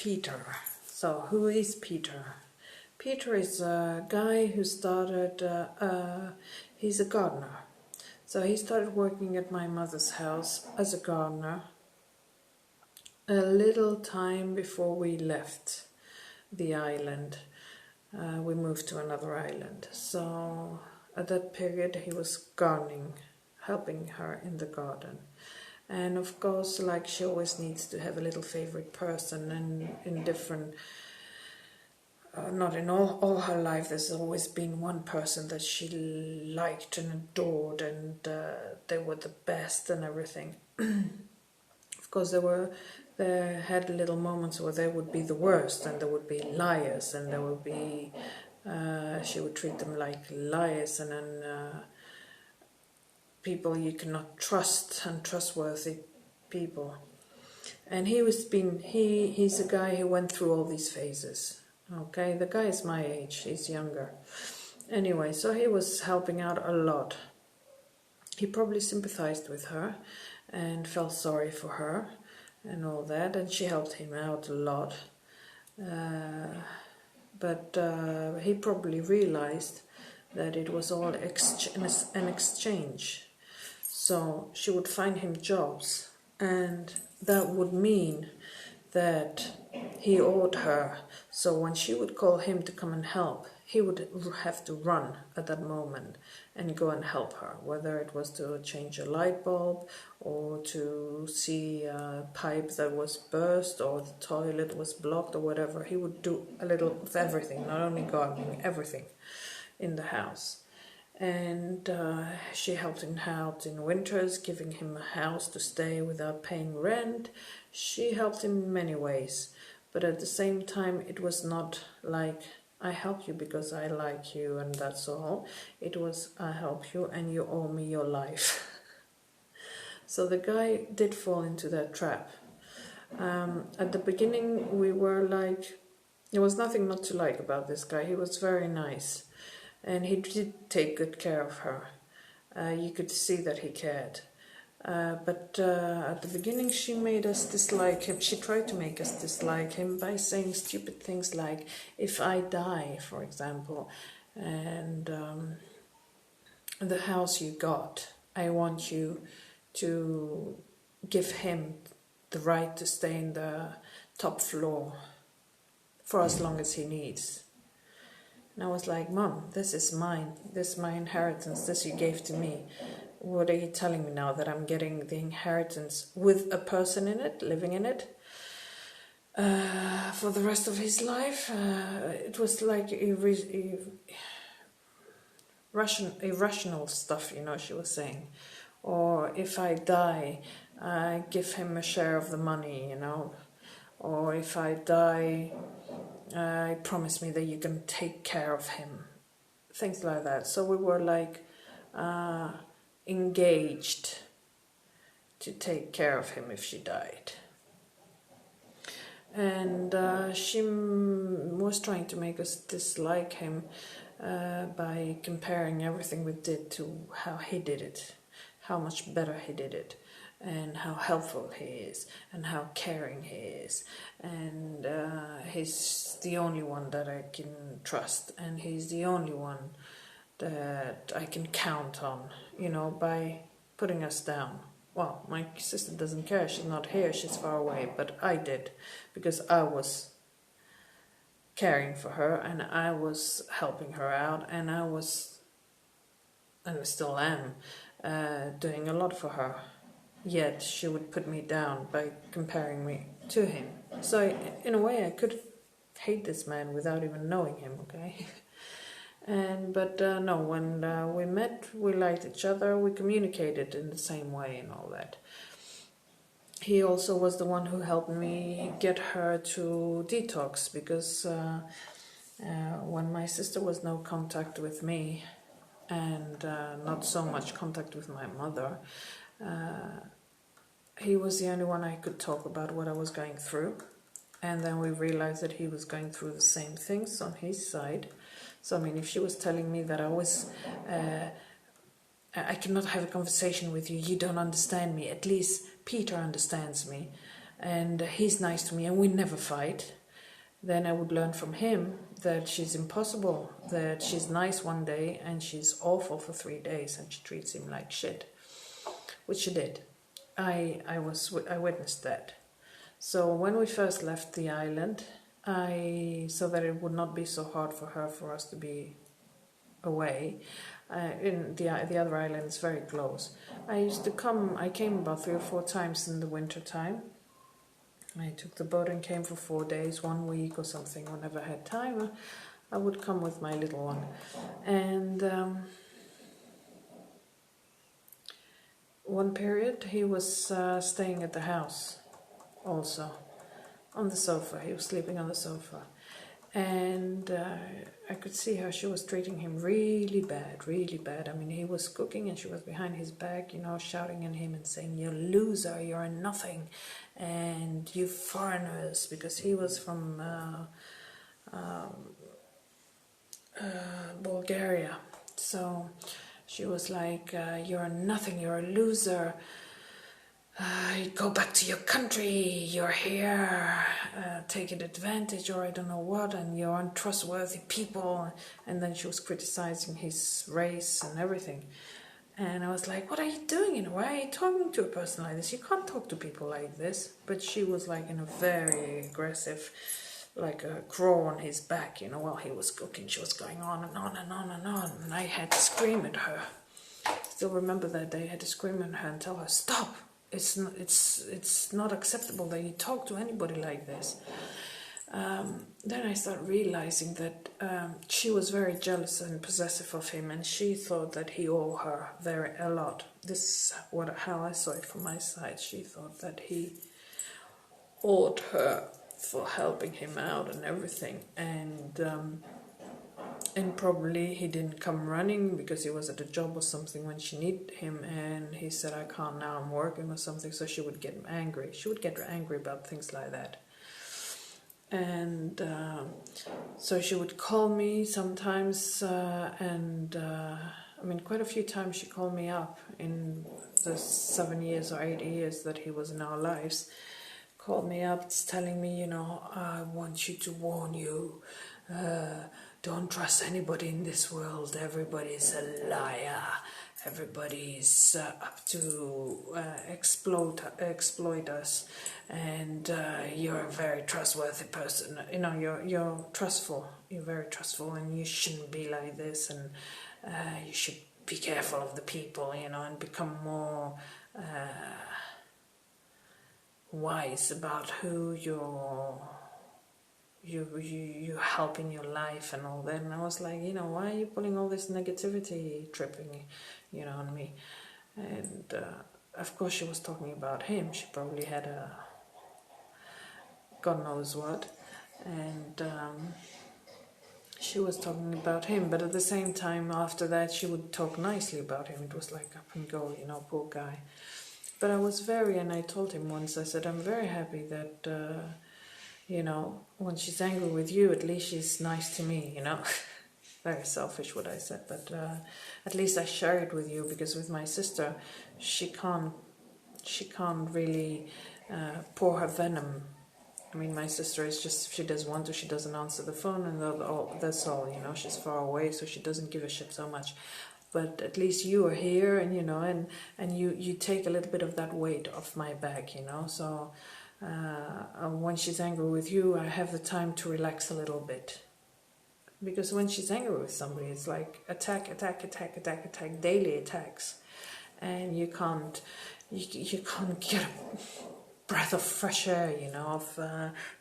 Peter. So who is Peter? Peter is a guy who started, he's a gardener. So he started working at my mother's house as a gardener a little time before we left the island. We moved to another island. So at that period he was gardening, helping her in the garden. And of course, like, she always needs to have a little favorite person, and in different, not in all her life, there's always been one person that she liked and adored, and they were the best and everything. Of course, they had little moments where they would be the worst, and there would be liars, and there would be, she would treat them like liars, and then people you cannot trust, untrustworthy people. And he's a guy who went through all these phases. Okay, the guy is my age, he's younger. Anyway, so he was helping out a lot. He probably sympathized with her and felt sorry for her and all that, and she helped him out a lot. But he probably realized that it was all an exchange. So she would find him jobs, and that would mean that he owed her. So when she would call him to come and help, he would have to run at that moment and go and help her, whether it was to change a light bulb or to see a pipe that was burst or the toilet was blocked or whatever. He would do a little of everything, not only gardening, everything in the house. And she helped him out in winters, giving him a house to stay without paying rent. She helped him in many ways, but at the same time it was not like, I help you because I like you and that's all. It was, I help you and you owe me your life. So the guy did fall into that trap. At the beginning we were like, there was nothing not to like about this guy. He was very nice. And he did take good care of her. You could see that he cared. But at the beginning she made us dislike him. She tried to make us dislike him by saying stupid things like, if I die, for example, and the house you got, I want you to give him the right to stay in the top floor for as long as he needs. And I was like, Mom, this is mine. This is my inheritance. This you gave to me. What are you telling me now, that I'm getting the inheritance with a person in it, living in it, for the rest of his life? It was like irrational stuff, you know, she was saying. Or if I die, I give him a share of the money, you know. Or if I die, promise me that you can take care of him. Things like that. So we were like engaged to take care of him if she died. And she was trying to make us dislike him by comparing everything we did to how he did it, how much better he did it, and how helpful he is, and how caring he is, and he's the only one that I can trust, and he's the only one that I can count on, you know, by putting us down. Well, my sister doesn't care, she's not here, she's far away, but I did, because I was caring for her, and I was helping her out, and I still am, doing a lot for her. Yet she would put me down by comparing me to him. So in a way I could hate this man without even knowing him, okay? But no, when we met, we liked each other, we communicated in the same way and all that. He also was the one who helped me get her to detox, because when my sister was no contact with me and not so much contact with my mother, he was the only one I could talk about what I was going through. And then we realized that he was going through the same things on his side. So, I mean, if she was telling me that I cannot have a conversation with you, you don't understand me, at least Peter understands me. and he's nice to me and we never fight, then I would learn from him that she's impossible, that she's nice one day and she's awful for 3 days and she treats him like shit, which she did. I witnessed that. So when we first left the island, so that it would not be so hard for us to be away, in the other island is very close. I came about 3 or 4 times in the winter time. I took the boat and came for 4 days, 1 week or something. Whenever I had time, I would come with my little one. And one period he was staying at the house also, on the sofa. He was sleeping on the sofa. And I could see how she was treating him really bad, really bad. I mean, he was cooking and she was behind his back, shouting at him and saying, "You loser, you're a nothing, and you foreigners," because he was from Bulgaria. So she was like, "You're a nothing, you're a loser. Go back to your country, you're here taking advantage or I don't know what, and you're untrustworthy people." And then she was criticizing his race and everything. And I was like, "What are you doing? Why are you talking to a person like this? You can't talk to people like this." But she was like in a very aggressive, like a crow on his back, while he was cooking. She was going on and on and on and on. And I had to scream at her. I still remember that day. I had to scream at her and tell her, "Stop. It's not acceptable that you talk to anybody like this." Then I started realizing that she was very jealous and possessive of him, and she thought that he owed her a lot. This is how I saw it from my side. She thought that he owed her for helping him out and everything, and probably he didn't come running because he was at a job or something when she needed him, and he said, "I can't now, I'm working," or something. So she would get angry. She would get angry about things like that. And so she would call me sometimes, quite a few times she called me up in the 7 years or 8 years that he was in our lives. Called me up telling me, "I want you to warn you, don't trust anybody in this world. Everybody's a liar. Everybody's up to exploit us, and you're a very trustworthy person. You're trustful. You're very trustful, and you shouldn't be like this. And you should be careful of the people, and become more wise about who you help in your life and all that." And I was like, why are you putting all this negativity tripping, on me? And of course she was talking about him. She probably had a God knows what, and she was talking about him, but at the same time after that she would talk nicely about him. It was like up and go, poor guy. But and I told him once, I said, "I'm very happy that when she's angry with you, at least she's nice to me, Very selfish what I said, but at least I share it with you, because with my sister, she can't really pour her venom. I mean, my sister is just, if she does want to, she doesn't answer the phone, and that's all, she's far away, so she doesn't give a shit so much. But at least you are here, and and you take a little bit of that weight off my back, so when she's angry with you, I have the time to relax a little bit. Because when she's angry with somebody, it's like attack, daily attacks, and you can't get a breath of fresh air, of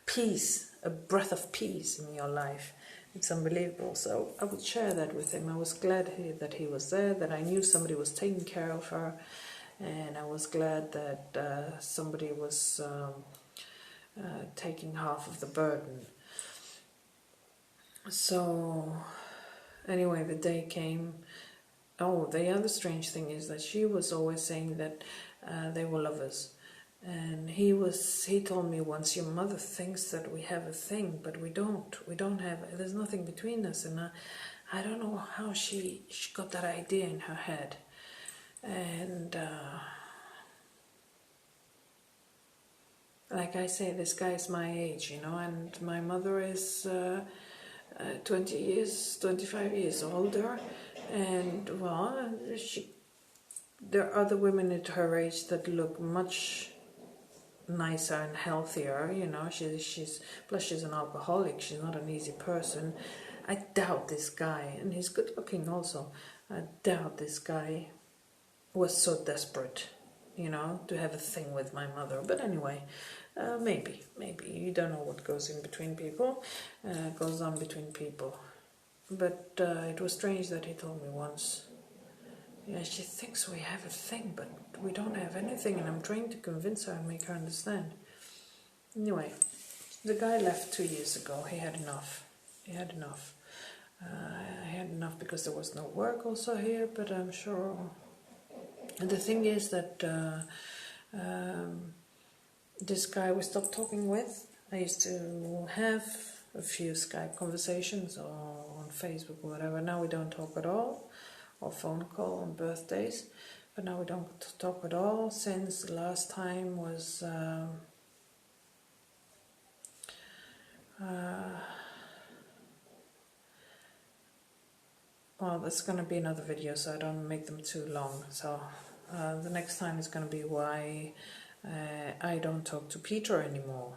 peace, a breath of peace in your life. It's unbelievable. So I would share that with him. I was glad that he was there, that I knew somebody was taking care of her, and I was glad that somebody was taking half of the burden. So anyway, the day came. Oh, the other strange thing is that she was always saying that they were lovers. And he told me once, "Your mother thinks that we have a thing, but we don't. There's nothing between us." And I don't know how she got that idea in her head. And like I say, this guy is my age, you know, and my mother is 20 years, 25 years older, and well, there are other women at her age that look much nicer and healthier, you know. Plus she's an alcoholic, she's not an easy person. I doubt this guy, and he's good looking also, I doubt this guy was so desperate, you know, to have a thing with my mother. But anyway, maybe you don't know what goes in between people, goes on between people. But it was strange that he told me once, yeah, she thinks we have a thing, but we don't have anything, and I'm trying to convince her and make her understand. Anyway, the guy left 2 years ago. He had enough. He had enough. He had enough because there was no work also here, but I'm sure. And the thing is that this guy we stopped talking with. I used to have a few Skype conversations or on Facebook or whatever. Now we don't talk at all, or phone call on birthdays. But now we don't talk at all since the last time was well, there's going to be another video, so I don't make them too long. So the next time is going to be why I don't talk to Peter anymore.